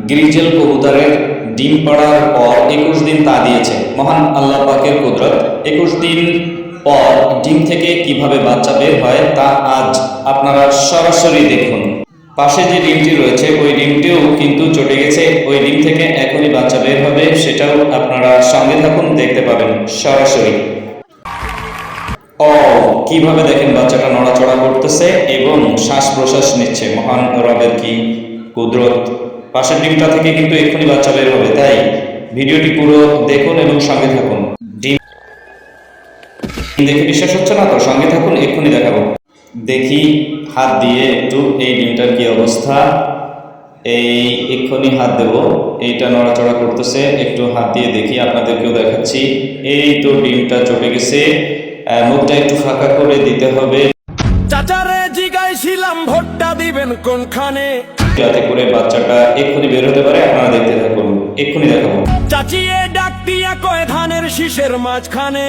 Grizzle কবুতরের ডিম পাড়ার পর 21 দিন তা দিয়েছে। মহান আল্লাহ পাকের কুদরত। 21 দিন পর ডিম থেকে কিভাবে বাচ্চা বের হয় তা আজ আপনারা সরাসরি দেখুন। পাশে যে ডিমটি রয়েছে ওই ডিমটিও কিন্তু চটে গেছে। ওই ডিম থেকে এখনই বাচ্চা বের হবে, সেটাও আপনারা সঙ্গে থাকুন, দেখতে পাবেন সরাসরি। ও কিভাবে দেখেন বাচ্চাটা নড়াচড়া করতেছে এবং শ্বাস প্রশ্বাস নিচ্ছে। মহান রবের কি কুদরত। পাশের ডিমটা থেকে কিন্তু এক্ষুনি বাচ্চা বের হবে, তাই ভিডিওটি পুরো দেখুন এবং সঙ্গে থাকুন। ডিম দেখে বিশ্বাস হচ্ছে না তো, সঙ্গে থাকুন, এক্ষুনি দেখাবো। দেখি হাত দিয়ে একটু এই ডিমটার কি অবস্থা। এই এক্ষুনি হাত দেব, এইটা নড়াচড়া করতেছে, একটু হাত দিয়ে দেখি, আপনাদেরকেও দেখাচ্ছি। এই তো ডিমটা চটে গেছে, মুখটা একটু ফাঁকা করে দিতে হবে। চাচারে জিগাইছিলাম ভোটটা দিবেন কোনখানে, যাতে করে বাচ্চাটা এক্ষুনি বের হতে পারে। আপনারা দেখতে থাকুন, এক্ষুনি দেখাবো। চাচিয়ে ডাক দিয়া কয় ধানের শীষের মাঝখানে।